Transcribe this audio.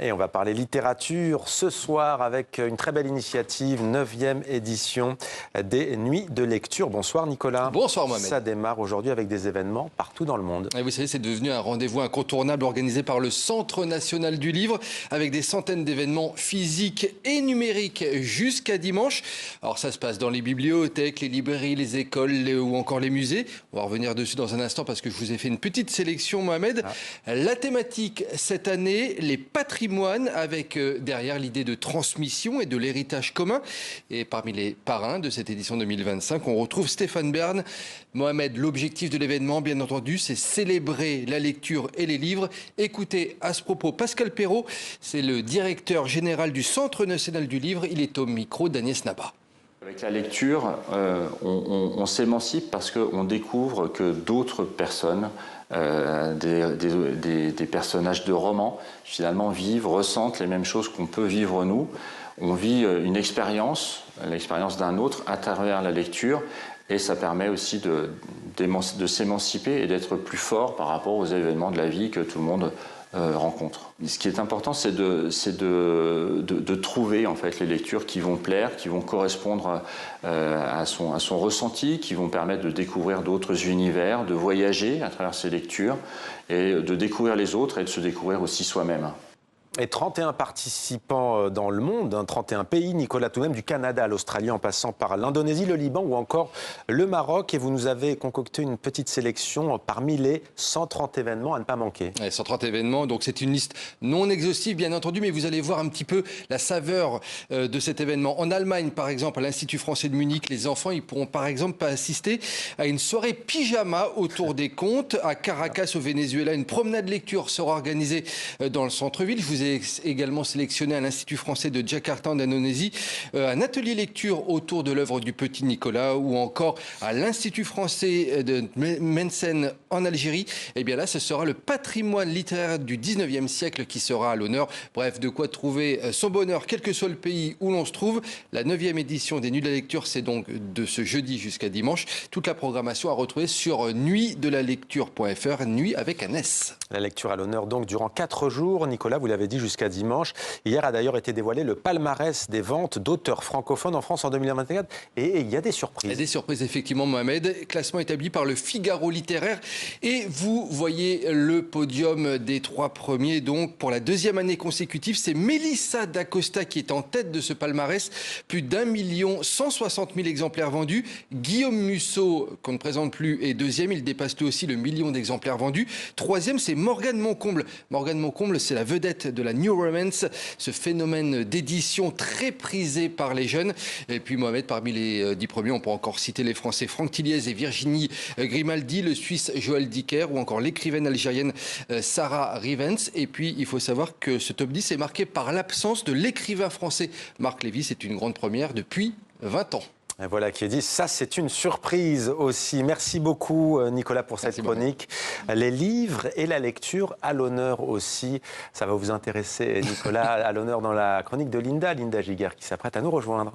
Et on va parler littérature ce soir avec une très belle initiative, 9e édition des Nuits de lecture. Bonsoir Nicolas. Bonsoir Mohamed. Ça démarre aujourd'hui avec des événements partout dans le monde. Et vous savez, c'est devenu un rendez-vous incontournable organisé par le Centre national du livre avec des centaines d'événements physiques et numériques jusqu'à dimanche. Alors ça se passe dans les bibliothèques, les librairies, les écoles ou encore les musées. On va revenir dessus dans un instant parce que je vous ai fait une petite sélection Mohamed. La thématique cette année, les patrimoines avec derrière l'idée de transmission et de l'héritage commun. Et parmi les parrains de cette édition 2025, on retrouve Stéphane Bern. Mohamed, l'objectif de l'événement, bien entendu, c'est célébrer la lecture et les livres. Écoutez à ce propos Pascal Perrault, c'est le directeur général du Centre national du livre. Il est au micro d'Agnès Nabat. Avec la lecture, on s'émancipe parce qu'on découvre que d'autres personnes, des personnages de romans, finalement vivent, ressentent les mêmes choses qu'on peut vivre nous. On vit une expérience, l'expérience d'un autre à travers la lecture, et ça permet aussi de s'émanciper et d'être plus fort par rapport aux événements de la vie que tout le monde rencontre. Ce qui est important, c'est de trouver en fait les lectures qui vont plaire, qui vont correspondre à son ressenti, qui vont permettre de découvrir d'autres univers, de voyager à travers ces lectures et de découvrir les autres et de se découvrir aussi soi-même. Et 31 participants dans le monde, 31 pays, Nicolas, tout de même du Canada à l'Australie en passant par l'Indonésie, le Liban ou encore le Maroc. Et vous nous avez concocté une petite sélection parmi les 130 événements à ne pas manquer. Ouais, 130 événements, donc c'est une liste non exhaustive bien entendu, mais vous allez voir un petit peu la saveur de cet événement. En Allemagne par exemple, à l'Institut français de Munich, les enfants ils pourront par exemple assister à une soirée pyjama autour des contes. À Caracas au Venezuela, une promenade lecture sera organisée dans le centre-ville. Je vous ai également sélectionné à l'Institut français de Jakarta en Indonésie un atelier lecture autour de l'œuvre du petit Nicolas, ou encore à l'Institut français de Mensen en Algérie. Et bien là, ce sera le patrimoine littéraire du 19e siècle qui sera à l'honneur. Bref, de quoi trouver son bonheur, quel que soit le pays où l'on se trouve. La 9e édition des Nuits de la lecture, c'est donc de ce jeudi jusqu'à dimanche. Toute la programmation à retrouver sur nuitdelalecture.fr, nuit avec un S. La lecture à l'honneur donc durant 4 jours. Nicolas, vous l'avez dit, jusqu'à dimanche. Hier a d'ailleurs été dévoilé le palmarès des ventes d'auteurs francophones en France en 2024. Et il y a des surprises. Il y a des surprises, effectivement, Mohamed. Classement établi par le Figaro littéraire. Et vous voyez le podium des 3 premiers. Donc, pour la 2e année consécutive, c'est Mélissa d'Acosta qui est en tête de ce palmarès. Plus d'1 160 000 exemplaires vendus. Guillaume Musso, qu'on ne présente plus, est 2e. Il dépasse lui aussi le 1 million d'exemplaires vendus. 3e, c'est Morgane Moncomble. Morgane Moncomble, c'est la vedette de la New Romance, ce phénomène d'édition très prisé par les jeunes. Et puis Mohamed, parmi les 10 premiers, on peut encore citer les Français Franck Tilliez et Virginie Grimaldi, le Suisse Joël Dicker ou encore l'écrivaine algérienne Sarah Rivens. Et puis il faut savoir que ce top 10 est marqué par l'absence de l'écrivain français Marc Lévy. C'est une grande première depuis 20 ans. Et voilà qui est dit, ça c'est une surprise aussi. Merci beaucoup Nicolas pour cette chronique. Les livres et la lecture à l'honneur aussi. Ça va vous intéresser Nicolas, à l'honneur dans la chronique de Linda Giguère qui s'apprête à nous rejoindre.